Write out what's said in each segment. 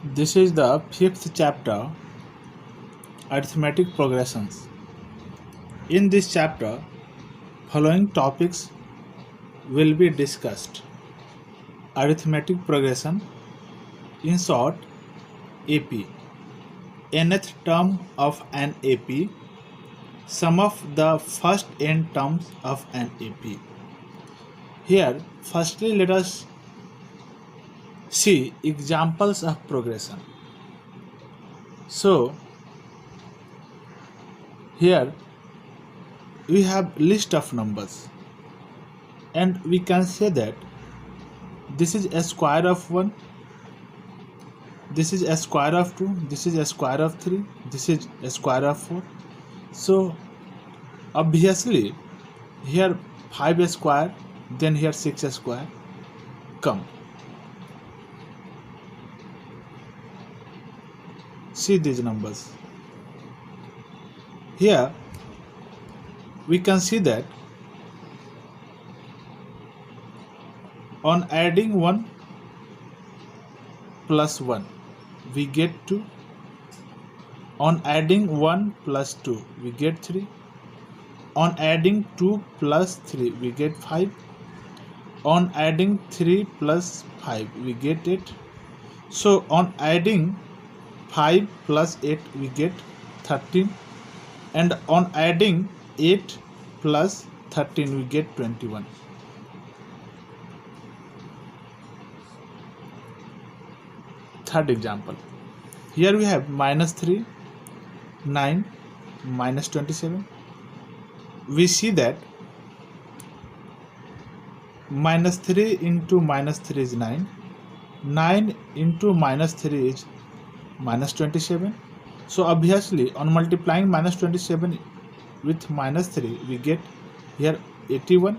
This is the fifth chapter, Arithmetic Progressions. In this chapter, following topics will be discussed. Arithmetic progression, in short, AP. Nth term of an AP. Sum of the first n terms of an AP. Here, firstly, let us see examples of progression. So, here we have list of numbers, and we can say that this is a square of 1, this is a square of 2, this is a square of 3, this is a square of 4. So obviously here 5 square, then here 6 square come. See these numbers. Here we can see that on adding 1 plus 1 we get 2, on adding 1 plus 2 we get 3, on adding 2 plus 3 we get 5, on adding 3 plus 5 we get 8. So on adding 5 plus 8 we get 13, and on adding 8 plus 13 we get 21. Third example. Here we have minus 3, 9, minus 27. We see that minus 3 into minus 3 is 9. 9 into minus 3 is minus 27. So obviously on multiplying minus 27 with minus 3 we get here 81.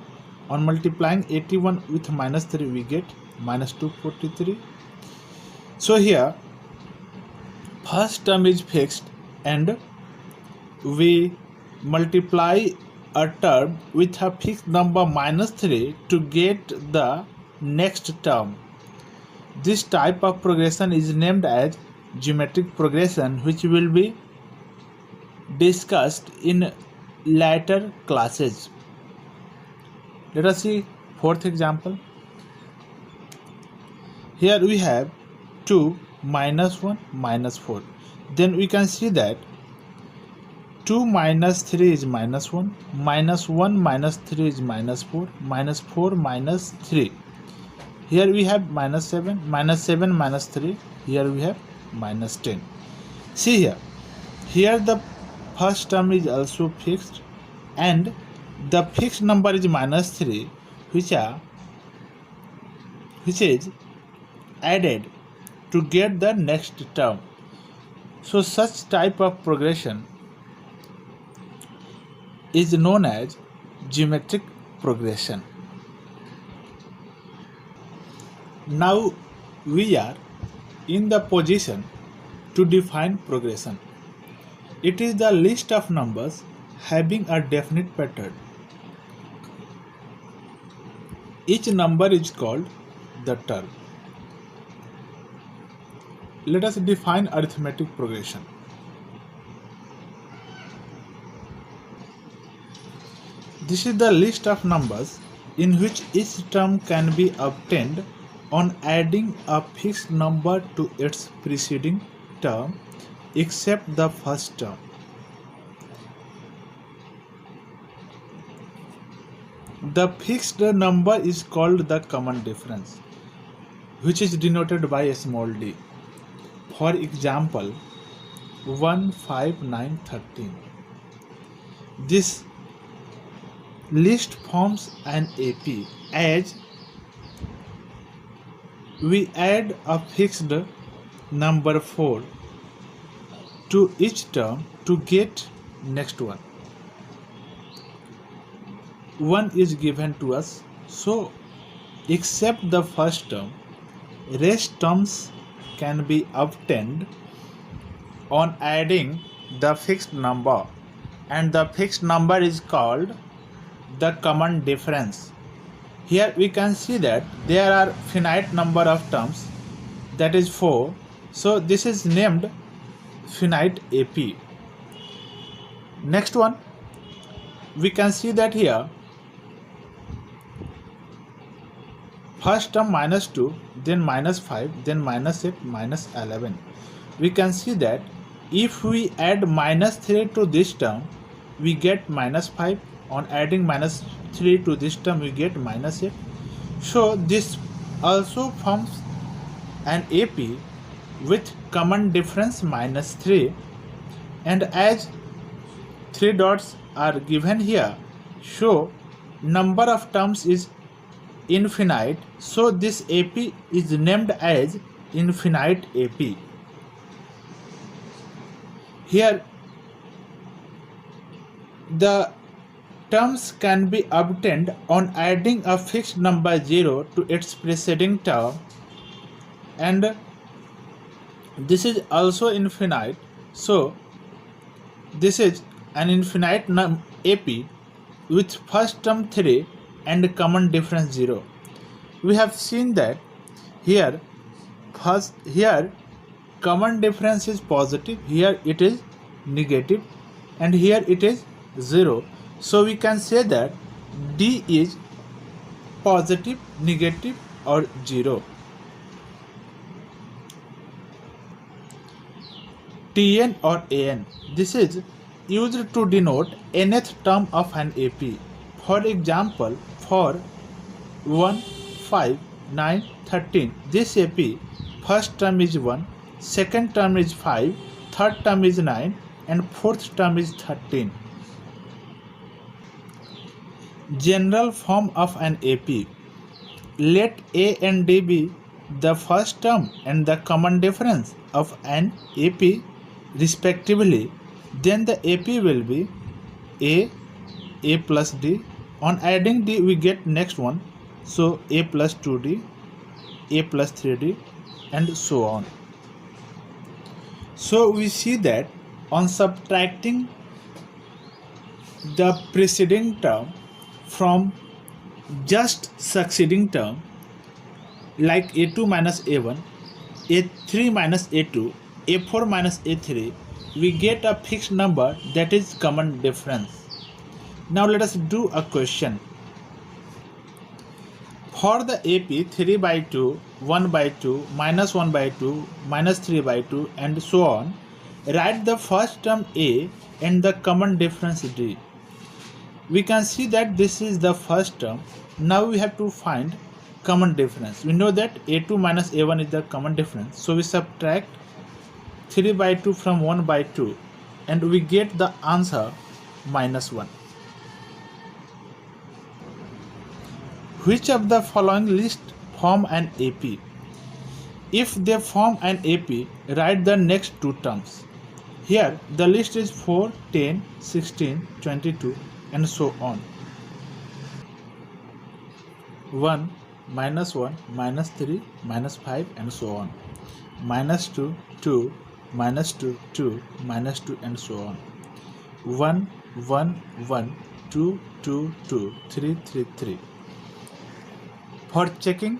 On multiplying 81 with minus 3 we get minus 243. So here first term is fixed and we multiply a term with a fixed number minus 3 to get the next term. This type of progression is named as geometric progression, which will be discussed in later classes. Let us see fourth example. Here we have 2 minus 1 minus 4. Then we can see that 2 minus 3 is minus 1, minus 1 minus 3 is minus 4, minus 4 minus 3. Here we have minus 7 minus 3. Here we have minus 10. See here the first term is also fixed and the fixed number is minus 3, which is added to get the next term. So such type of progression is known as geometric progression. Now we are in the position to define progression. It is the list of numbers having a definite pattern. Each number is called the term. Let us define arithmetic progression. This is the list of numbers in which each term can be obtained on adding a fixed number to its preceding term except the first term. The fixed number is called the common difference, which is denoted by a small d. For example, 1, 5, 9, 13. This list forms an AP as we add a fixed number 4 to each term to get next one. 1 is given to us, so except the first term, rest terms can be obtained on adding the fixed number, and the fixed number is called the common difference. Here we can see that there are finite number of terms, that is 4, So this is named finite AP. Next one, we can see that here first term -2, then -5, then -8, -11. We can see that if we add -3 to this term, we get -5. On adding -3 to this term, we get -8. So this also forms an AP with common difference -3, and as 3 dots are given here, so number of terms is infinite, so this AP is named as infinite AP. Here the terms can be obtained on adding a fixed number 0 to its preceding term, and this is also infinite, so this is an infinite AP with first term 3 and common difference 0. We have seen that here common difference is positive, here it is negative, and here it is 0. So we can say that D is positive, negative, or 0. Tn or An. This is used to denote nth term of an AP. For example, for 1, 5, 9, 13, this AP first term is 1, second term is 5, third term is 9, and fourth term is 13. General form of an AP. Let A and D be the first term and the common difference of an AP respectively. Then the AP will be A plus D. On adding D, we get next one. So A plus 2D, A plus 3D, and so on. So we see that on subtracting the preceding term from just succeeding term, like A2 minus A1, A3 minus A2, A4 minus A3, we get a fixed number that is common difference. Now let us do a question. For the AP 3 by 2, 1 by 2, minus 1 by 2, minus 3 by 2, and so on, write the first term A and the common difference D. We can see that this is the first term. Now we have to find common difference. We know that A2 minus A1 is the common difference. So we subtract 3 by 2 from 1 by 2 and we get the answer -1. Which of the following list form an AP? If they form an AP, write the next two terms. Here the list is 4, 10, 16, 22, and so on. 1, -1, -3, -5, and so on. -2, 2, -2, 2, -2, and so on. 1, 1, 1, 2, 2, 2, 3, 3, 3. For checking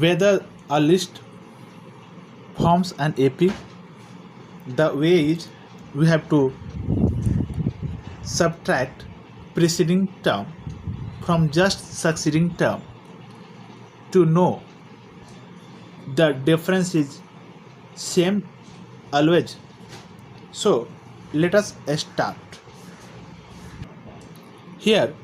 whether a list forms an AP, the way is we have to subtract preceding term from just succeeding term to know the difference is same always. So let us start. Here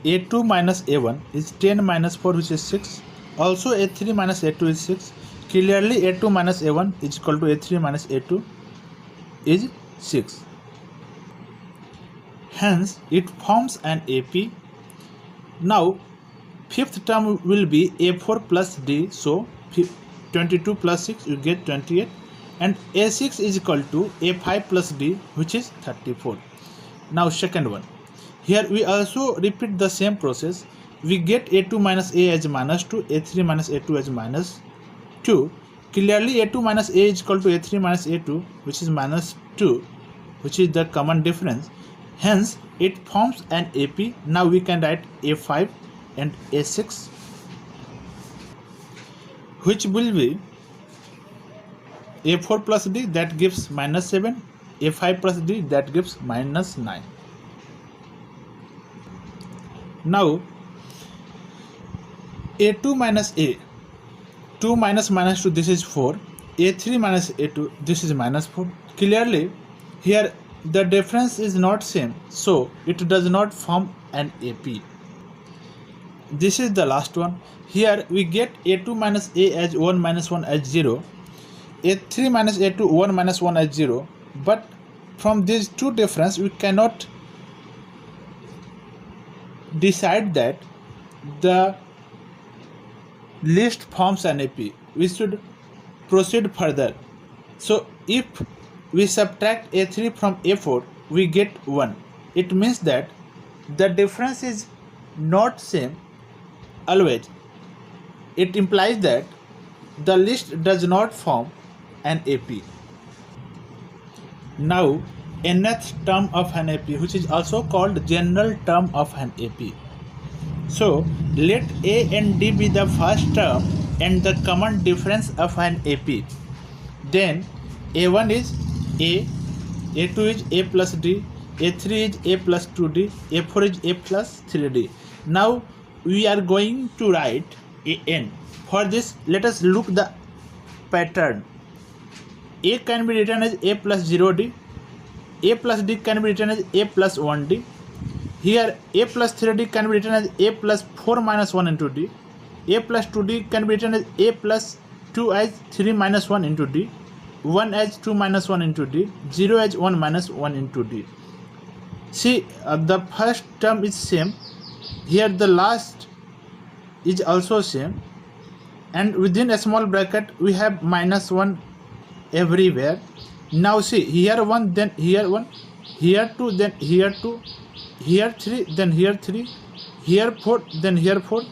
A2 minus A1 is 10 minus 4, which is 6. Also A3 minus A2 is 6. Clearly A2 minus A1 is equal to A3 minus A2 is 6. Hence it forms an AP. Now fifth term will be A4 plus D, so 22 plus 6 you get 28, and A6 is equal to A5 plus D, which is 34. Now second one. Here we also repeat the same process. We get A2 minus A as -2, A3 minus A2 as -2. Clearly A2 minus A is equal to A3 minus A2, which is -2, which is the common difference. Hence it forms an AP. Now we can write A5 and A6, which will be a4 plus d, that gives minus 7, a5 plus d, that gives minus 9. Now a2 minus a, 2 minus minus 2, this is 4, a3 minus a2, this is minus 4. Clearly here the difference is not same, so it does not form an AP. This is the last one. Here we get a2 minus a as 1 minus 1 as 0, a3 minus a2 1 minus 1 as 0, but from these two difference we cannot decide that the list forms an AP. We should proceed further. So if we subtract a3 from a4, we get 1. It means that the difference is not same always. It implies that the list does not form an AP. Now nth term of an AP, which is also called general term of an AP. So let a and d be the first term and the common difference of an AP. Then a1 is a, a2 is a plus d, a3 is a plus 2d, a4 is a plus 3d. Now we are going to write an. For this, let us look the pattern. A can be written as a plus 0d, a plus d can be written as a plus 1d. Here a plus 3d can be written as a plus 4 minus 1 into d, a plus 2d can be written as a plus 2 as 3 minus 1 into d, 1 as 2 minus 1 into d, 0 as 1 minus 1 into d. See, the first term is same, here the last is also same, and within a small bracket we have minus 1 everywhere. Now see, here 1, then here 1, here 2, then here 2, here 3, then here 3, here 4, then here 4.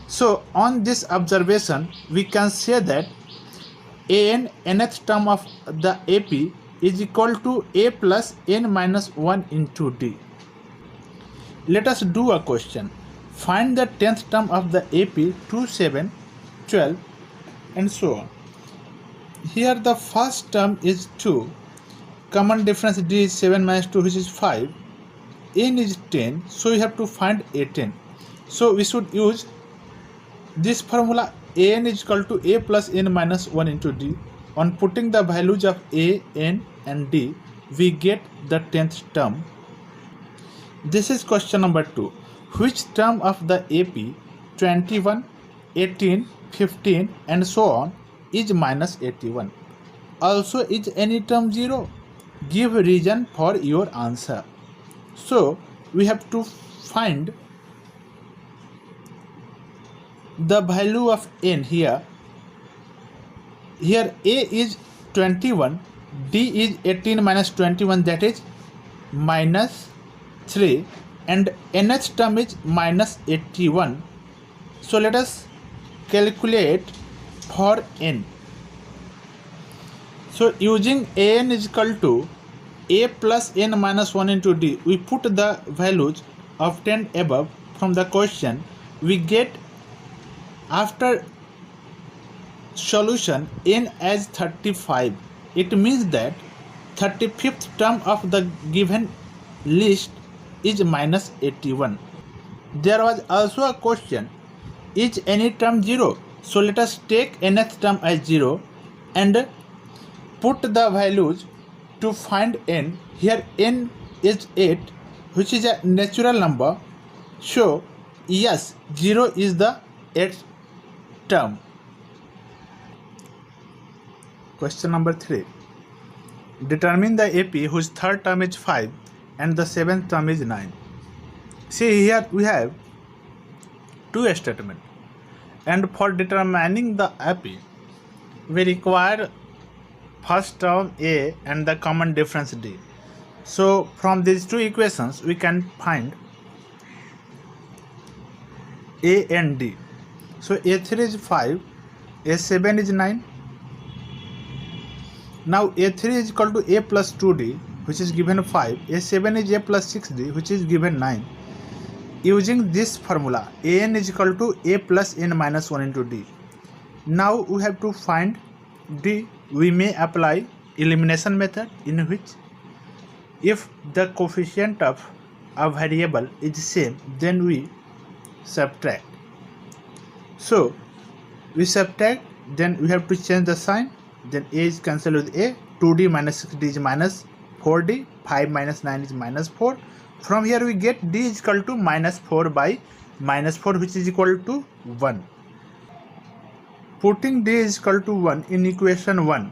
So on this observation we can say that an nth term of the AP is equal to a plus n minus 1 into d. Let us do a question. Find the 10th term of the AP 2, 7, 12 and so on. Here the first term is 2, common difference d is 7 minus 2, which is 5, n is 10, so we have to find a10. So we should use this formula, an is equal to a plus n minus 1 into d. On putting the values of a, n and d, we get the 10th term. This is question number 2. Which term of the AP 21, 18, 15 and so on is minus 81? Also, is any term 0? Give reason for your answer. So we have to find the value of n here. Here a is 21, d is 18 minus 21, that is minus 3, and nth term is minus 81. So let us calculate for n. So using an is equal to a plus n minus 1 into d, we put the values of 10 above from the question. We get, after solution, n as 35. It means that 35th term of the given list is minus 81. There was also a question, is any term 0? So let us take nth term as 0 and put the values to find n. Here n is 8, which is a natural number. So yes, 0 is the 8th term. Question number 3. Determine the AP whose third term is 5 and the 7th term is 9. See, here we have two statements, and for determining the AP we require first term a and the common difference d. So from these two equations we can find a and d. So a3 is 5, a7 is 9. Now a3 is equal to a plus 2d, which is given 5, a7 is a plus 6d, which is given 9. Using this formula, an is equal to a plus n minus 1 into d. Now we have to find d. we may apply elimination method, in which if the coefficient of a variable is same, then we subtract. So we subtract, then we have to change the sign, then a is cancelled with a, 2d minus 6d is minus 4d, 5 minus 9 is minus 4. From here we get d is equal to minus 4 by minus 4, which is equal to 1. Putting d is equal to 1 in equation 1,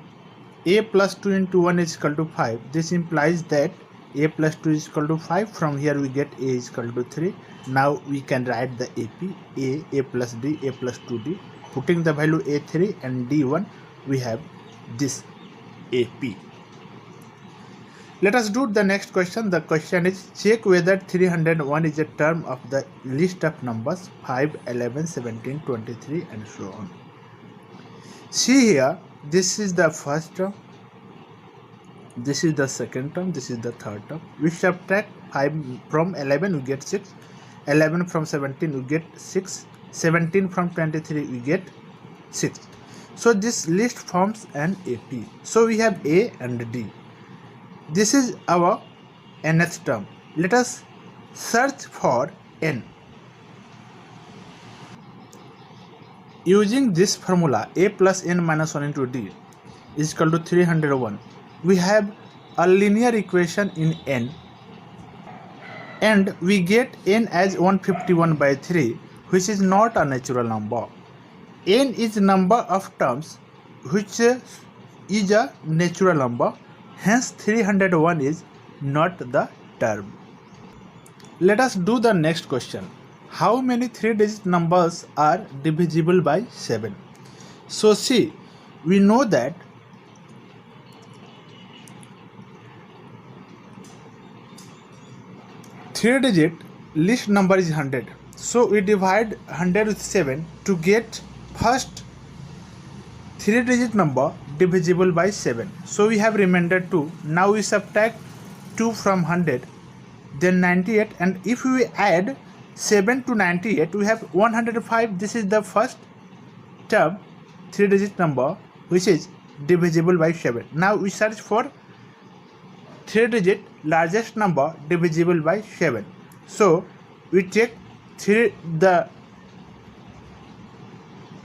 a plus 2 into 1 is equal to 5. This implies that a plus 2 is equal to 5. From here we get a is equal to 3. Now we can write the AP, a plus d, a plus 2d. Putting the value a3 and d1, we have this AP. Let us do the next question. The question is, check whether 301 is a term of the list of numbers 5, 11, 17, 23 and so on. See here, this is the first term, this is the second term, this is the third term. We subtract 5 from 11, we get 6, 11 from 17, we get 6, 17 from 23, we get 6. So this list forms an AP. So we have A and D. This is our nth term. Let us search for n. Using this formula, a plus n minus 1 into d is equal to 301. We have a linear equation in n, and we get n as 151 by 3, which is not a natural number. N is number of terms which is a natural number, hence 301 is not the term. Let us do the next question. How many 3-digit numbers are divisible by 7? So see, we know that three-digit list number is 100. So we divide 100 with 7 to get first 3-digit number divisible by 7. So we have remainder 2. Now we subtract 2 from 100, then 98, and if we add 7 to 98, we have 105. This is the first term, 3-digit number, which is divisible by 7. Now we search for 3-digit largest number divisible by 7. So we take the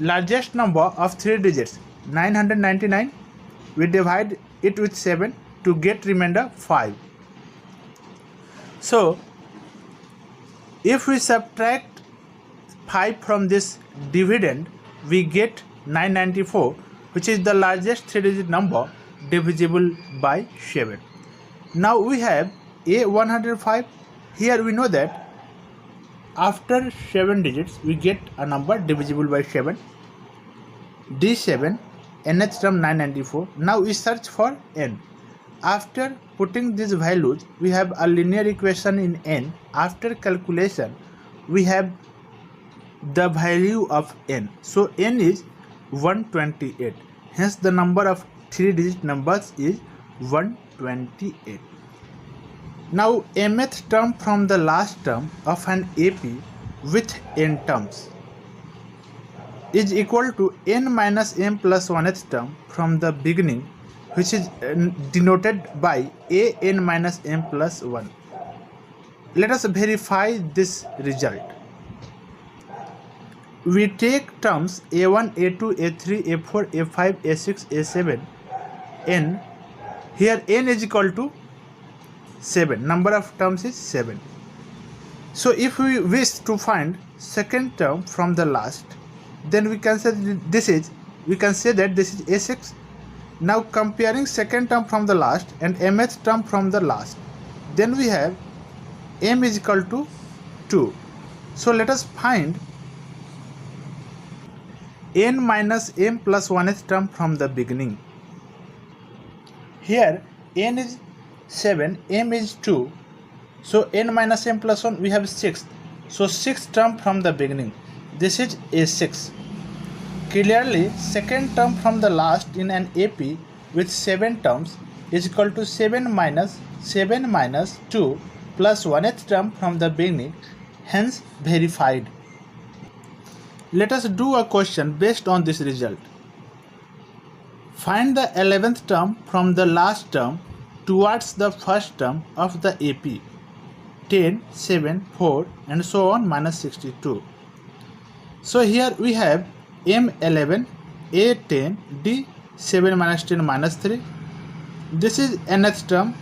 largest number of 3 digits, 999. We divide it with 7 to get remainder 5. So if we subtract 5 from this dividend, we get 994, which is the largest 3-digit number divisible by 7. Now we have a 105. Here we know that after 7 digits we get a number divisible by 7. D7, nth term 994. Now we search for n. After putting these values, we have a linear equation in n. After calculation, we have the value of n. So n is 128. Hence the number of 3-digit numbers is 128. Now mth term from the last term of an AP with n terms is equal to n minus m plus 1th term from the beginning, which is denoted by a n minus m plus 1. Let us verify this result. We take terms a1, a2, a3, a4, a5, a6, a7, n. Here n is equal to 7. Number of terms is 7. So if we wish to find second term from the last, then we can say that this is a6. Now comparing second term from the last and mth term from the last, then we have m is equal to 2. So let us find n minus m plus 1th term from the beginning. Here n is 7, m is 2. So n minus m plus 1, we have 6. So 6th term from the beginning. This is a6. Clearly, second term from the last in an AP with 7 terms is equal to 7 minus 2 plus 1th term from the beginning, hence verified. Let us do a question based on this result. Find the 11th term from the last term towards the first term of the AP. 10, 7, 4 and so on minus 62. So here we have M11, A10, D7 minus 10 minus 3. This is nth term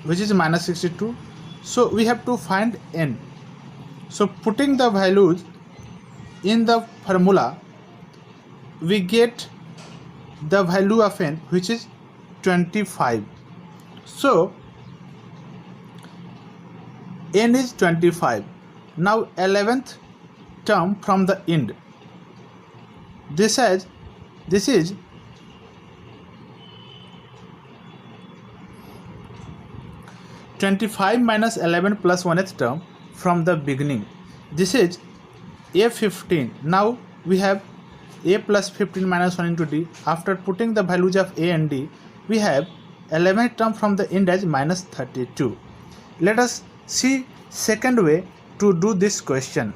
which is minus 62. So we have to find n. So putting the values in the formula, we get the value of n which is 25. So n is 25. Now 11th term from the end. This is 25 minus 11 plus 1th term from the beginning. This is A15. Now we have A plus 15 minus 1 into D. After putting the values of A and D, we have 11th term from the end as minus 32. Let us see second way to do this question.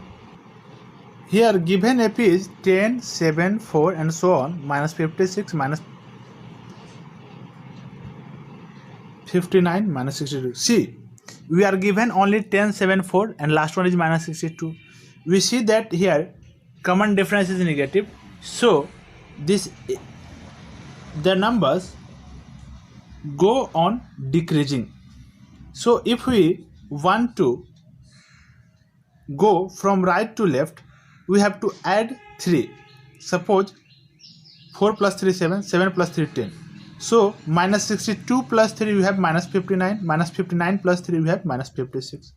Here given AP is 10, 7, 4 and so on minus 56 minus 59 minus 62. See, we are given only 10, 7, 4 and last one is minus 62. We see that here common difference is negative. So the numbers go on decreasing. So if we want to go from right to left, we have to add 3. Suppose 4 plus 3 7, 7 plus 3 10. So minus 62 plus 3 we have minus 59, minus 59 plus 3 we have minus 56.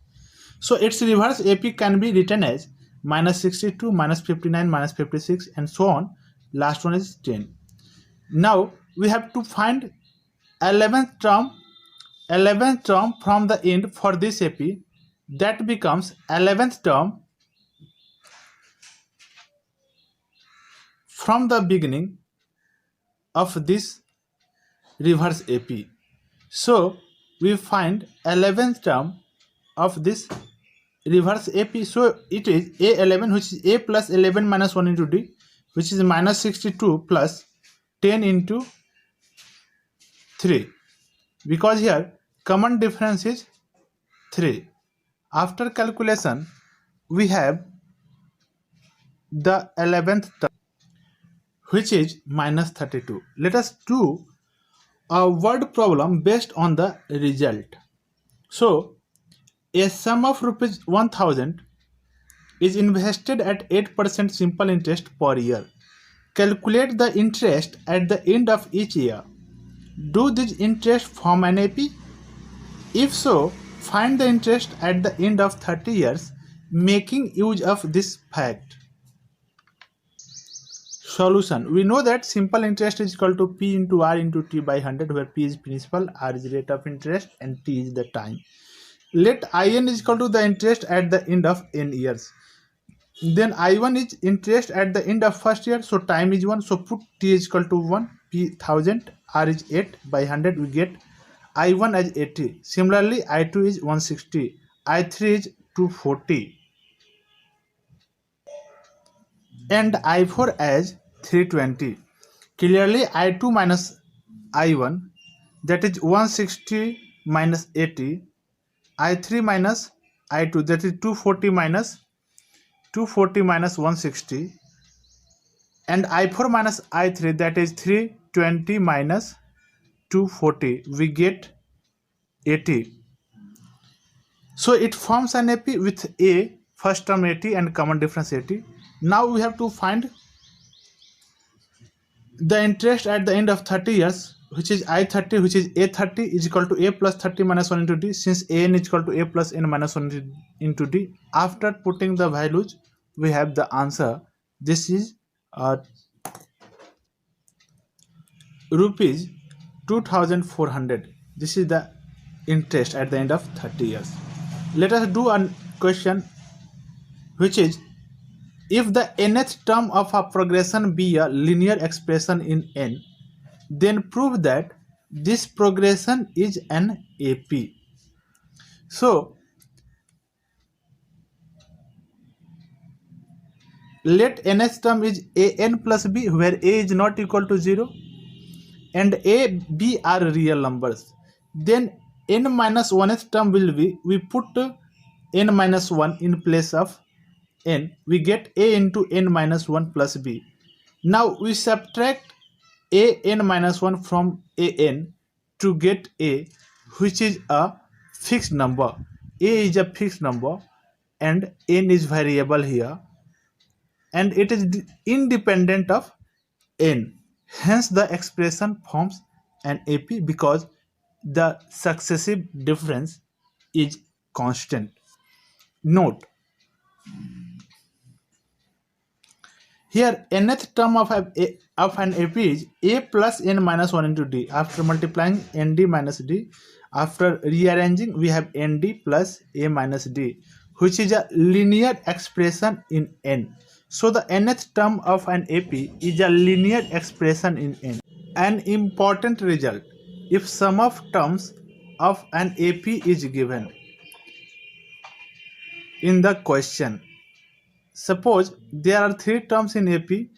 So its reverse AP can be written as minus 62, minus 59, minus 56 and so on. Last one is 10. Now we have to find 11th term from the end for this AP. That becomes 11th term from the beginning of this reverse AP. So we find 11th term of this reverse AP. So it is A11, which is A plus 11 minus 1 into D, which is minus 62 plus 10 into 3, because here common difference is 3. After calculation, we have the 11th term, which is minus 32. Let us do a word problem based on the result. So a sum of rupees 1000 is invested at 8% simple interest per year. Calculate the interest at the end of each year. Do this interest form an AP? If so, find the interest at the end of 30 years, making use of this fact. Solution. We know that simple interest is equal to P into R into T by 100, where P is principal, R is rate of interest and T is the time. Let IN is equal to the interest at the end of n years. Then I1 is interest at the end of first year, so time is 1. So put T is equal to 1, P 1000, R is 8 by 100, we get I1 as 80. Similarly, I2 is 160, I3 is 240 and I4 as 320. Clearly I2 minus I1, that is 160 minus 80, I3 minus I2, that is 240 minus 160, and I4 minus I3, that is 320 minus 240, we get 80. So it forms an AP with A, first term 80 and common difference 80. Now we have to find the interest at the end of 30 years, which is I30, which is A30 is equal to A plus 30 minus 1 into D, since AN is equal to A plus N minus 1 into D. After putting the values, we have the answer. This is rupees 2400. This is the interest at the end of 30 years. Let us do a question which is, if the nth term of a progression be a linear expression in n, then prove that this progression is an AP. So let nth term is an plus b, where a is not equal to 0, and a, b are real numbers, then n minus 1th term will be, we put n minus 1 in place of n, we get a into n minus 1 plus b. Now we subtract a n minus 1 from a n to get a, which is a fixed number. A is a fixed number and n is variable here, and it is independent of n. Hence the expression forms an AP because the successive difference is constant. Note, here nth term of an AP is a plus n minus 1 into d. After multiplying nd minus d, after rearranging we have nd plus a minus d, which is a linear expression in n. So the nth term of an AP is a linear expression in n. An important result, if sum of terms of an AP is given in the question. Suppose there are 3 terms in AP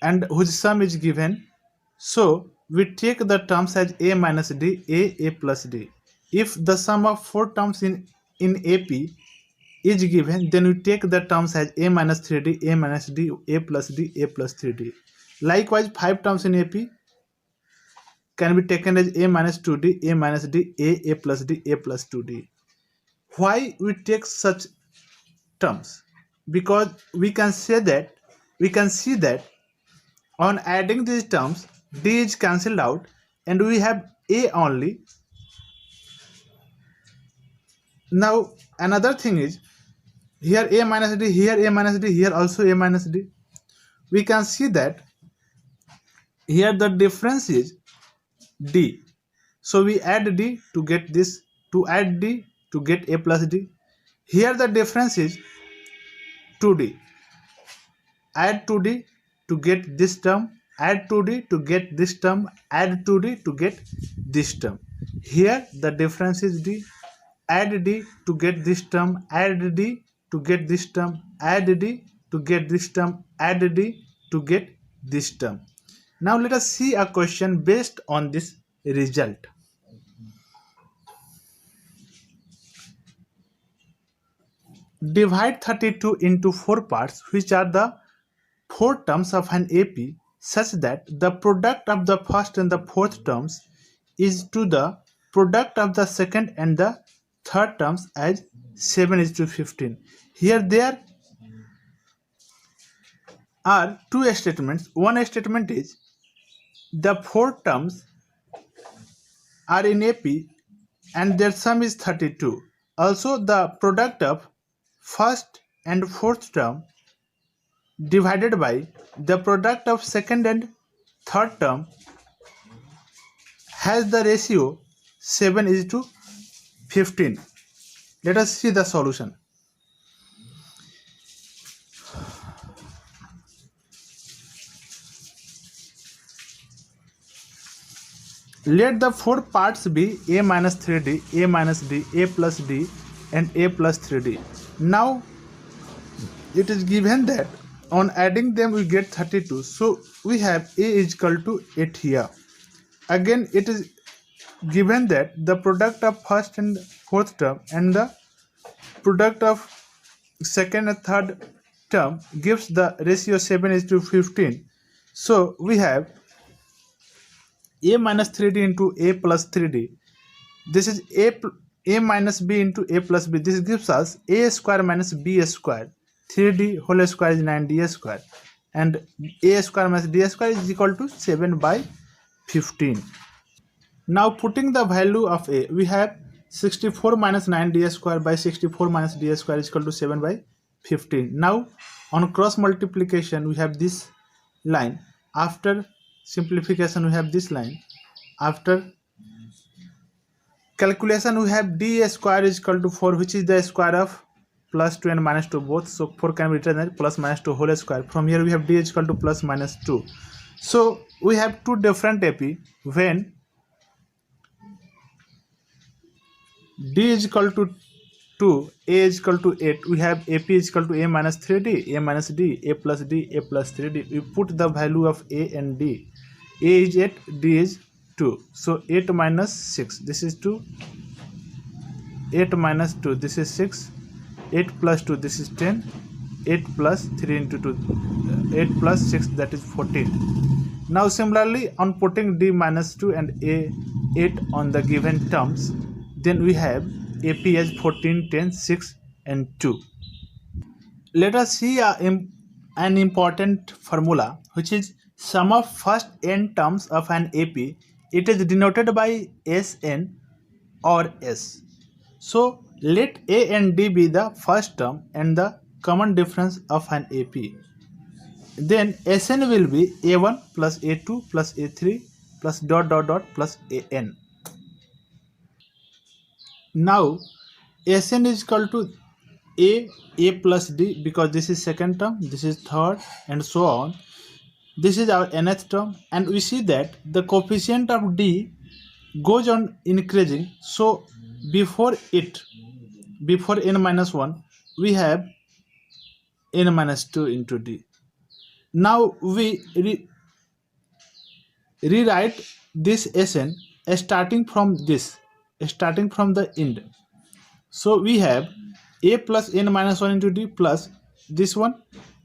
and whose sum is given. So we take the terms as a minus d, a plus d. If the sum of 4 terms in AP is given, then we take the terms as a minus 3d, a minus d, a plus d, a plus 3d. Likewise, 5 terms in AP can be taken as a minus 2d, a minus d, a plus d, a plus 2d. Why we take such terms? Because we can see that on adding these terms, d is cancelled out and we have a only. Now another thing is, here a minus d, here a minus d, here also a minus d. We can see that here the difference is d. So we add d to get this, to add d to get a plus d. Here the difference is 2d. Add 2d to get this term, add 2d to get this term, add 2d to get this term. Here the difference is d. Add d to get this term, add d to get this term, add d to get this term, add d to get this term. Now let us see a question based on this result. Divide 32 into 4 parts, which are the 4 terms of an AP, such that the product of the first and the fourth terms is to the product of the second and the third terms as 7:15. Here there are 2 statements. One statement is the 4 terms are in AP and their sum is 32. Also the product of first and fourth term divided by the product of second and third term has the ratio 7:15. Let us see the solution. Let the 4 parts be a minus 3d, a minus d, a plus d and a plus 3d. Now it is given that on adding them we get 32. So we have a is equal to 8 here. Again it is given that the product of first and fourth term and the product of second and third term gives the ratio 7:15. So we have a minus 3d into a plus 3d. This is a minus b into a plus b. This gives us a square minus b square. 3d whole square is 9d square, and a square minus d square is equal to 7/15. Now putting the value of a, we have 64 minus 9d square by 64 minus d square is equal to 7/15. Now on cross multiplication we have this line. After simplification we have this line. After calculation we have d square is equal to 4, which is the square of plus 2 and minus 2 both. So 4 can be written as plus minus 2 whole square. From here we have d is equal to plus minus 2. So we have 2 different AP. When d is equal to 2, a is equal to 8, we have AP is equal to a minus 3d, a minus d, a plus d, a plus 3d. We put the value of a and d a is 8, d is 2. So 8 minus 6, this is 2. 8 minus 2, this is 6. 8 plus 2, this is 10. 8 plus 3 into 2, 8 plus 6, that is 14. Now similarly, on putting d minus 2 and a 8 on the given terms, then we have ap as 14, 10, 6 and 2. Let us see an important formula, which is sum of first n terms of an AP. It is denoted by Sn or S. So let A and D be the first term and the common difference of an AP. Then Sn will be A1 plus A2 plus A3 plus dot dot dot plus An. Now Sn is equal to a plus d, because this is second term, this is third, and so on. This is our nth term, and we see that the coefficient of d goes on increasing. So before n minus 1, we have n minus 2 into d. Now we rewrite this Sn starting from the end. So we have a plus n minus 1 into d plus this one,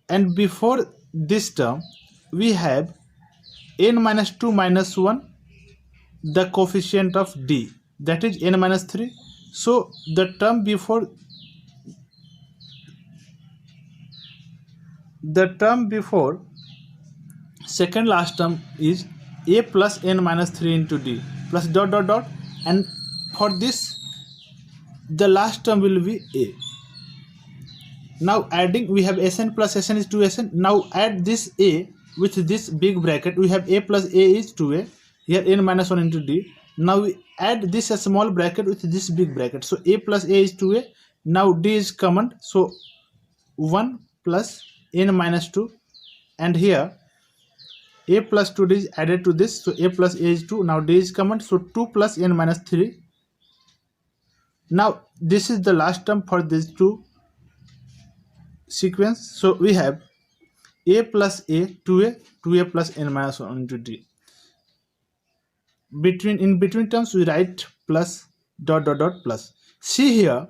and before this term we have n minus 2 minus 1, the coefficient of d, that is n minus 3. So the term before second last term is a plus n minus 3 into d plus dot dot dot, and for this the last term will be a. Now adding, we have Sn plus Sn is 2Sn. Now add this a with this big bracket. We have a plus a is 2a. Here n minus 1 into d. Now we add this a small bracket with this big bracket. So a plus a is 2a. Now d is common. So 1 plus n minus 2. And here a plus 2d is added to this. So a plus a is 2. Now d is common. So 2 plus n minus 3. Now this is the last term for these two sequence. So we have a plus a, 2a plus n minus 1 into d. In between terms we write plus dot dot dot plus. See here,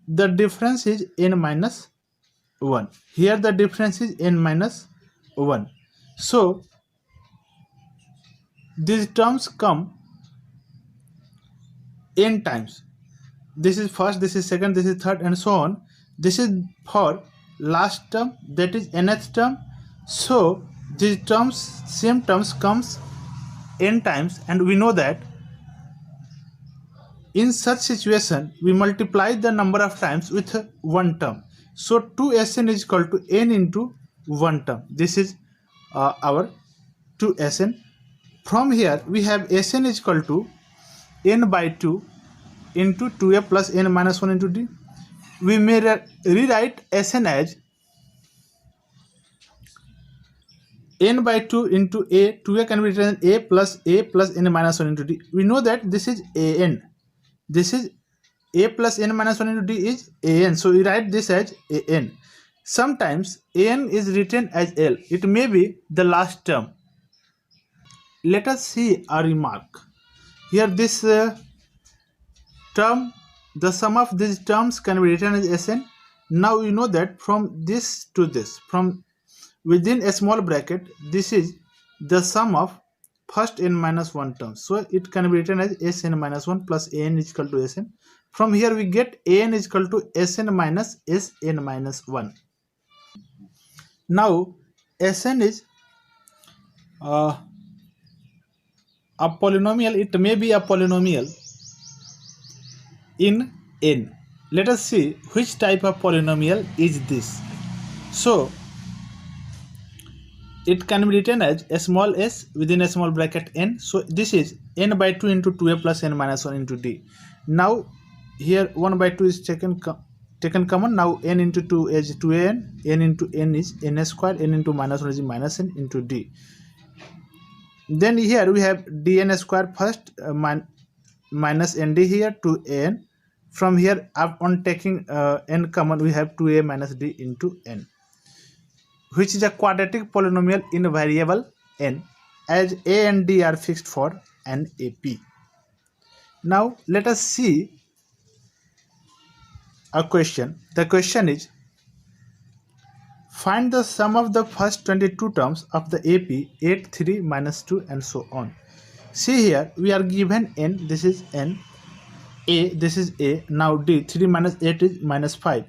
the difference is n minus 1. Here the difference is n minus 1. So these terms come n times. This is first, this is second, this is third, and so on. This is for last term, that is nth term. So these terms, same terms comes n times, and we know that in such situation we multiply the number of times with one term. So 2Sn is equal to n into one term. This is our 2Sn. From here we have Sn is equal to n by 2 into 2a plus n minus 1 into d. We may rewrite Sn as n by 2 into a. 2a can be written a plus n minus 1 into d. We know that this is an. This is a plus n minus 1 into d is an. So we write this as an. Sometimes an is written as L. It may be the last term. Let us see a remark. Here this term, the sum of these terms can be written as Sn. Now you know that from this to this, from within a small bracket, this is the sum of first n minus 1 terms. So it can be written as Sn minus 1 plus an is equal to Sn. From here we get an is equal to Sn minus Sn minus 1. Now Sn is a polynomial. It may be a polynomial in n. Let us see which type of polynomial is this. So it can be written as a small s within a small bracket n. So this is n by 2 into 2a plus n minus 1 into d. Now here 1 by 2 is taken common. Now n into 2 is 2an, n into n is n square, n into minus 1 is minus n into d. Then here we have dn square first, minus nd here to n. From here on taking n common, we have 2a minus d into n, which is a quadratic polynomial in variable n. as A and D are fixed for an AP. Now let us see a question. The question is, find the sum of the first 22 terms of the AP 8, 3, minus 2 and so on. See here, we are given n, this is n, A, this is A, now D, 3 minus 8 is minus 5.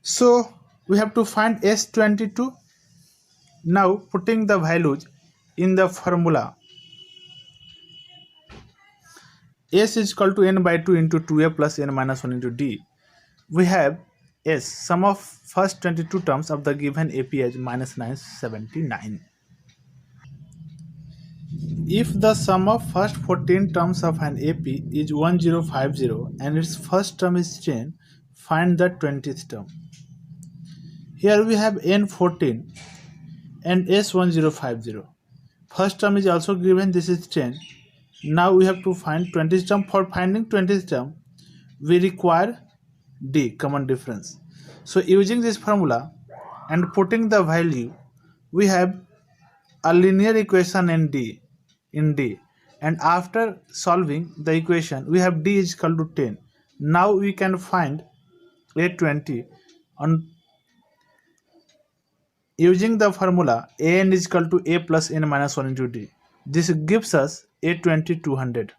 So we have to find S22. Now putting the values in the formula, S is equal to n by 2 into 2A plus n minus 1 into D. We have S, sum of first 22 terms of the given AP as minus 979. If the sum of first 14 terms of an AP is 1050 and its first term is 10, find the 20th term. Here we have N14 and S1050. First term is also given, this is 10. Now we have to find 20th term. For finding 20th term, we require D, common difference. So using this formula and putting the value, we have a linear equation in D, and after solving the equation, we have D is equal to 10. Now we can find A20 on using the formula An is equal to A plus n minus 1 into D. This gives us A20 200.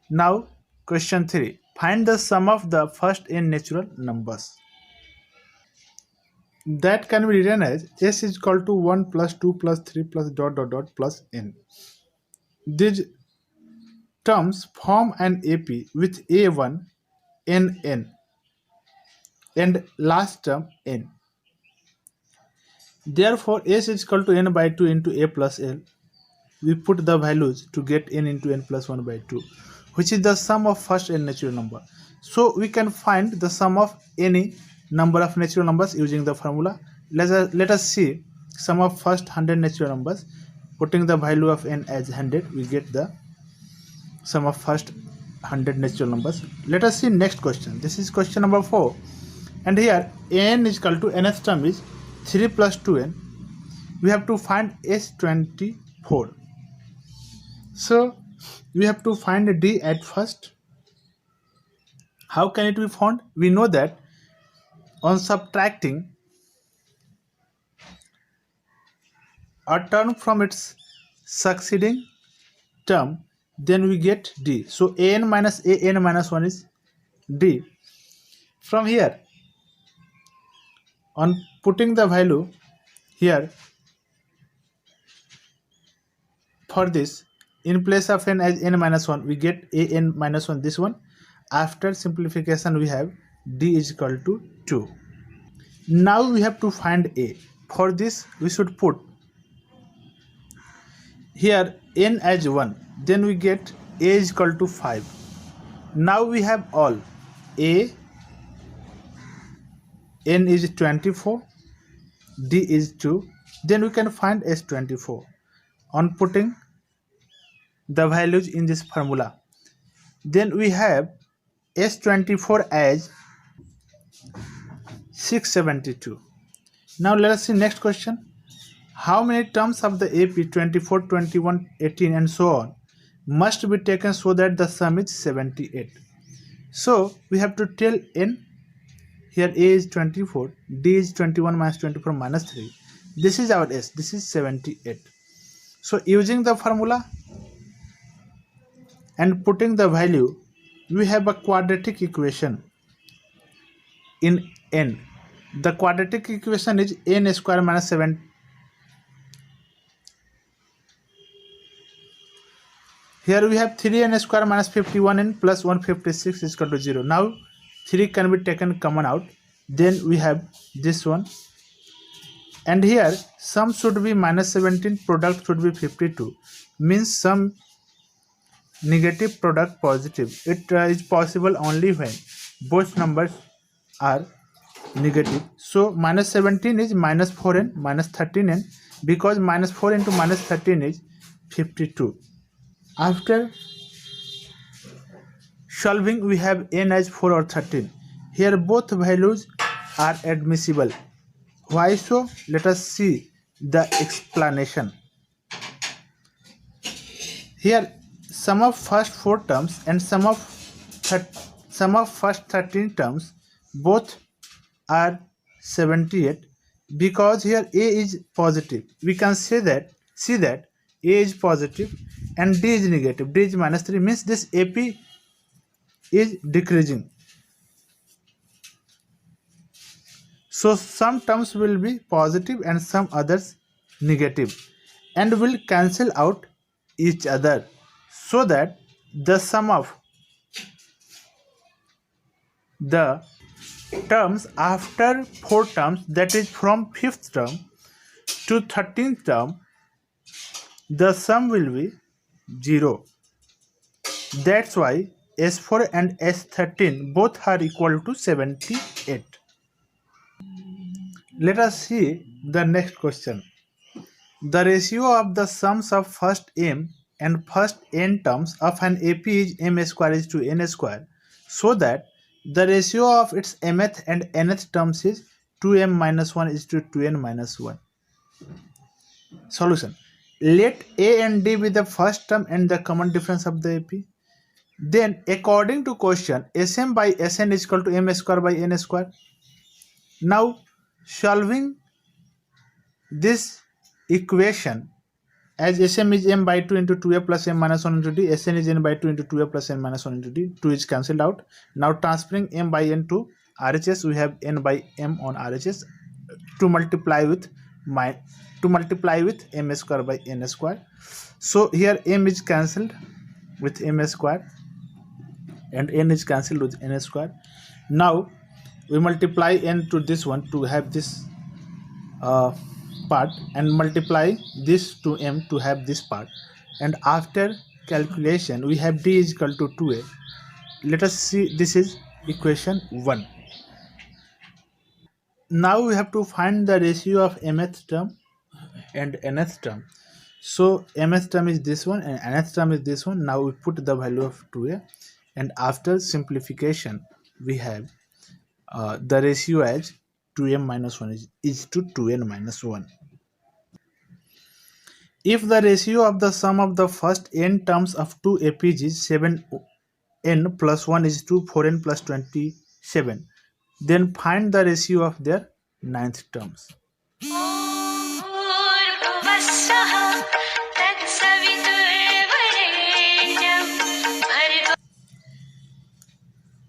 Now question 3. Find the sum of the first n natural numbers. That can be written as S is equal to 1 plus 2 plus 3 plus dot dot dot plus n. These terms form an AP with A1, N, and last term n. Therefore, S is equal to n by 2 into A plus L. We put the values to get n into n plus 1 by 2, which is the sum of first n natural number. So we can find the sum of any number of natural numbers using the formula. Let us see sum of first 100 natural numbers. Putting the value of n as 100, we get the sum of first 100 natural numbers. Let us see next question. This is question number 4. And here n is equal to nth term is 3 plus 2n. We have to find S24. So we have to find D at first. How can it be found? We know that on subtracting a term from its succeeding term, then we get D. So an minus 1 is D. From here, on putting the value here for this, in place of n as n minus 1, we get an minus 1, this one. After simplification, we have D is equal to 2. Now we have to find A. For this, we should put here n as 1. Then we get A is equal to 5. Now we have all A, n is 24, D is 2. Then we can find S24 on putting the values in this formula. Then we have S24 as 672. Now let us see next question. How many terms of the AP 24, 21, 18 and so on must be taken so that the sum is 78? So we have to tell n. Here A is 24, D is 21 minus 24 minus 3. This is our S, this is 78. So using the formula and putting the value, we have a quadratic equation in n. The quadratic equation is n square minus 7. Here we have 3n square minus 51n plus 156 is equal to 0. Now 3 can be taken common out. Then we have this one. And here sum should be minus 17, product should be 52. Means sum negative, product positive. It is possible only when both numbers are negative. So minus 17 is minus 4n minus 13n, because minus 4 into minus 13 is 52. After solving, we have n as 4 or 13. Here both values are admissible. Why so? Let us see the explanation. Here sum of first 4 terms and sum of first 13 terms both are 78, because here a is positive. We can see that a is positive and d is negative. D is minus 3, means this AP is decreasing. So some terms will be positive and some others negative, and will cancel out each other, so that the sum of the terms after 4 terms, that is from 5th term to 13th term, the sum will be 0. That's why S4 and S13 both are equal to 78. Let us see the next question. The ratio of the sums of first m and first n terms of an AP is m square is to n square, so that the ratio of its mth and nth terms is 2m minus 1 is to 2n minus 1. Solution. Let a and d be the first term and the common difference of the AP. Then according to question, Sm by Sn is equal to m square by n square. Now solving this equation, as Sm is m by 2 into 2a plus m minus 1 into d, Sn is n by 2 into 2a plus n minus 1 into d, 2 is cancelled out. Now transferring m by n to RHS, we have n by m on RHS to multiply with m square by n square. So here m is cancelled with m square and n is cancelled with n square. Now we multiply n to this one to have this part, and multiply this to m to have this part, and after calculation we have d is equal to 2a. Let us see, this is equation 1. Now we have to find the ratio of mth term and nth term. So mth term is this one and nth term is this one. Now we put the value of 2a, and after simplification we have the ratio as 2m minus 1 is to 2n minus 1. If the ratio of the sum of the first n terms of two APs is 7n plus 1 is to 4n plus 27, then find the ratio of their ninth terms.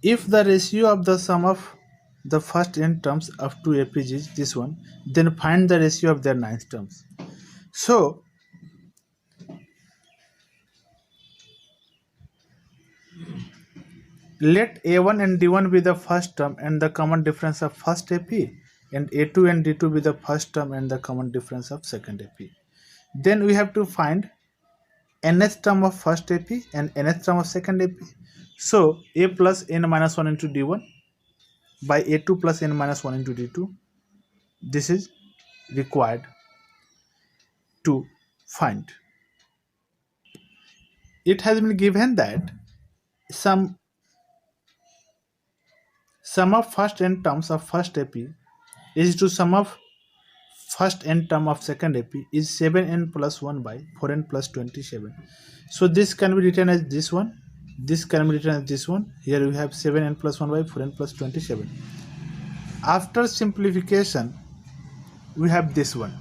If the ratio of the sum of the first n terms of two APs is this one, then find the ratio of their ninth terms. So let a1 and d1 be the first term and the common difference of first AP, and a2 and d2 be the first term and the common difference of second AP. Then we have to find nth term of first AP and nth term of second AP. So a plus n minus 1 into d1 by a2 plus n minus 1 into d2. This is required to find. It has been given that sum of first n terms of first AP is to sum of first n term of second AP is 7n plus 1 by 4n plus 27. So this can be written as this one, this can be written as this one. Here we have 7n plus 1 by 4n plus 27. After simplification we have this one.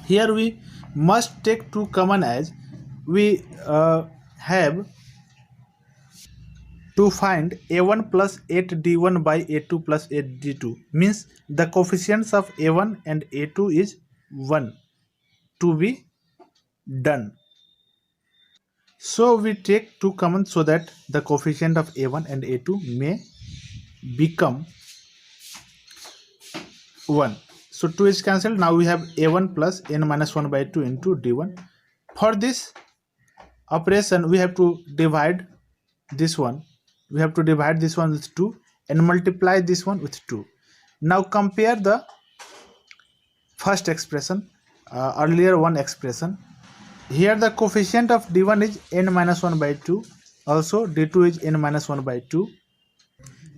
Here we must take 2 common, as we have to find a1 plus 8d1 by a2 plus 8d2, means the coefficients of a1 and a2 is 1 to be done. So we take 2 common so that the coefficient of a1 and a2 may become 1. So 2 is cancelled. Now we have a1 plus n minus 1 by 2 into d1. For this operation we have to divide this one. We have to divide this one with 2 and multiply this one with 2. Now compare the first expression, earlier one expression. Here the coefficient of d1 is n minus 1 by 2. Also d2 is n minus 1 by 2.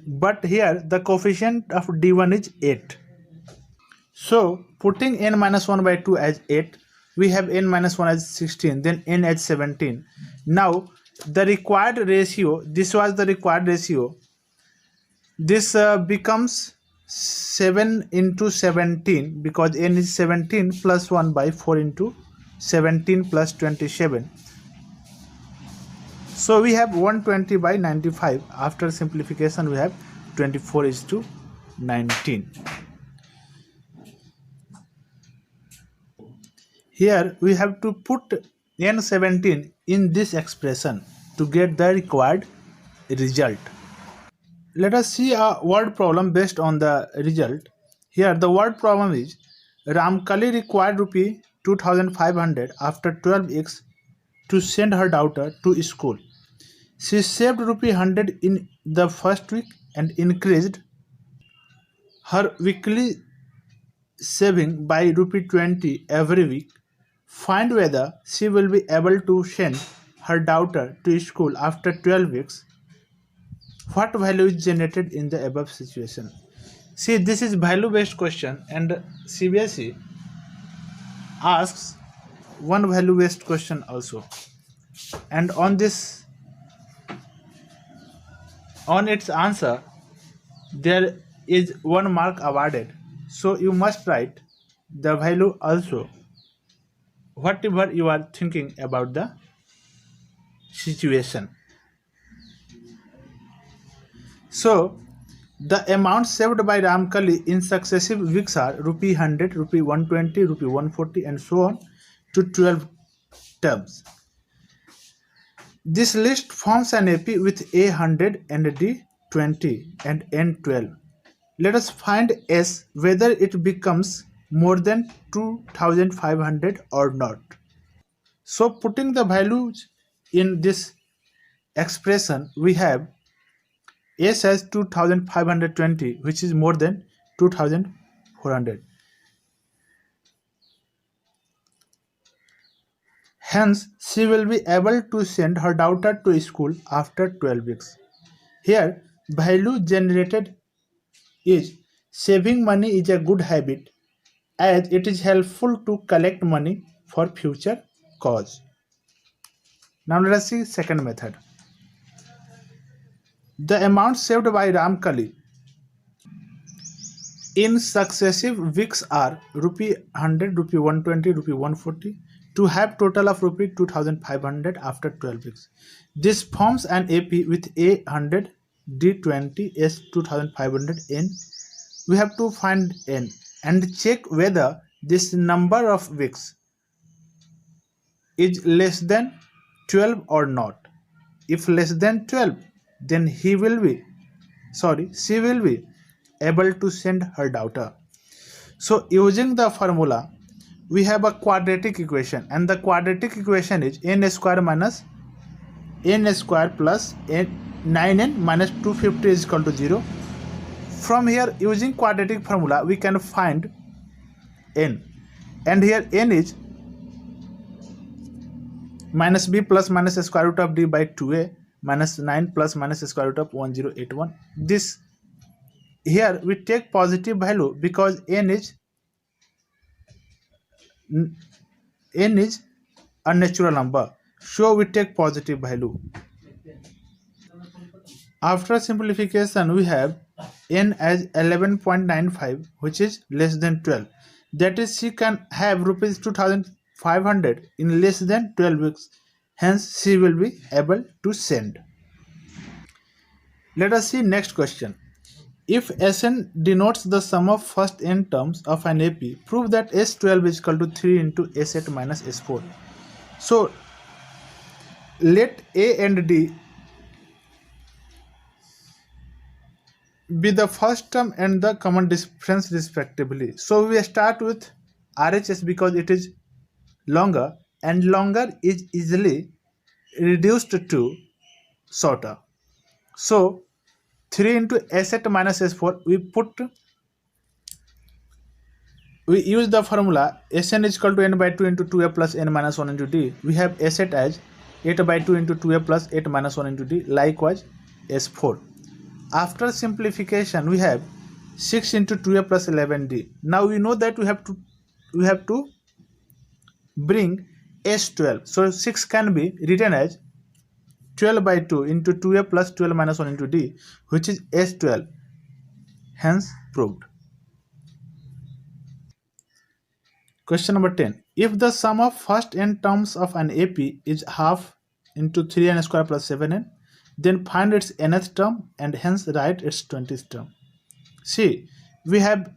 But here the coefficient of d1 is 8. So putting n minus 1 by 2 as 8, we have n minus 1 as 16, then n as 17. Now the required ratio, this was the required ratio, this becomes 7 into 17 because n is 17 plus 1 by 4 into 17 plus 27. So we have 120 by 95. After simplification we have 24 is to 19. Here we have to put n17 in this expression to get the required result. Let us see a word problem based on the result. Here the word problem is Ramkali required rupee 2500 after 12 weeks to send her daughter to school. She saved rupee 100 in the first week and increased her weekly saving by rupee 20 every week. Find whether she will be able to send her daughter to school after 12 weeks. What value is generated in the above situation? See, this is value based question and CBSE asks one value based question also, and on its answer there is 1 mark awarded. So you must write the value also whatever you are thinking about the situation. So the amount saved by Ramkali in successive weeks are rupee 100, rupee 120, rupee 140 and so on to 12 terms. This list forms an AP with A 100 and D 20 and N 12. Let us find S whether it becomes more than 2500 or not. So putting the values in this expression, we have S as 2520, which is more than 2400. Hence, she will be able to send her daughter to school after 12 weeks. Here, value generated is saving money is a good habit as it is helpful to collect money for future cause. Now let us see second method. The amount saved by Ramkali in successive weeks are rupee 100, rupee 120, rupee 140 to have total of rupee 2500 after 12 weeks. This forms an AP with A 100, D 20, S 2500, N. We have to find N and check whether this number of weeks is less than 12 or not. If less than 12, then she will be able to send her daughter. So using the formula, we have a quadratic equation, and the quadratic equation is n square minus n square plus 9n minus 250 is equal to 0. From here, using quadratic formula, we can find n, and here n is minus b plus minus square root of d by 2a minus 9 plus minus square root of 1081. This here we take positive value because n is a natural number, so we take positive value. After simplification, we have n as 11.95, which is less than 12. That is, she can have rupees 2500 in less than 12 weeks. Hence, she will be able to send. Let us see next question. If Sn denotes the sum of first n terms of an AP, prove that S12 is equal to 3 into S8 minus S4. So, let A and D be the first term and the common difference respectively. So, we start with RHS because it is longer, and longer is easily reduced to shorter. So, 3 into S8 minus S4, we use the formula Sn is equal to n by 2 into 2a plus n minus 1 into d. We have S8 as 8 by 2 into 2a plus 8 minus 1 into d. Likewise, S4. After simplification, we have 6 into 2a plus 11d. Now we know that we have to bring S12. So 6 can be written as 12 by 2 into 2a plus 12 minus 1 into d, which is S12. Hence proved. Question number 10. If the sum of first n terms of an AP is half into 3n square plus 7n, then find its nth term and hence write its 20th term. See, we have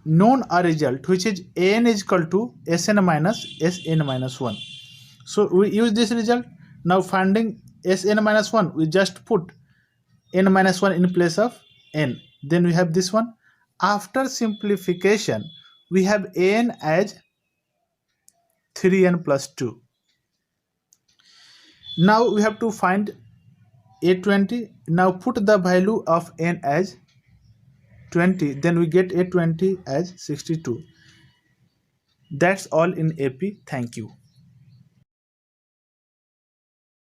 known a result which is an is equal to sn minus 1. So we use this result. Now finding sn minus 1, we just put n minus 1 in place of n. Then we have this one. After simplification, we have an as 3n plus 2. Now we have to find a20. Now put the value of n as 20. Then we get a20 as 62. That's all in AP. Thank you.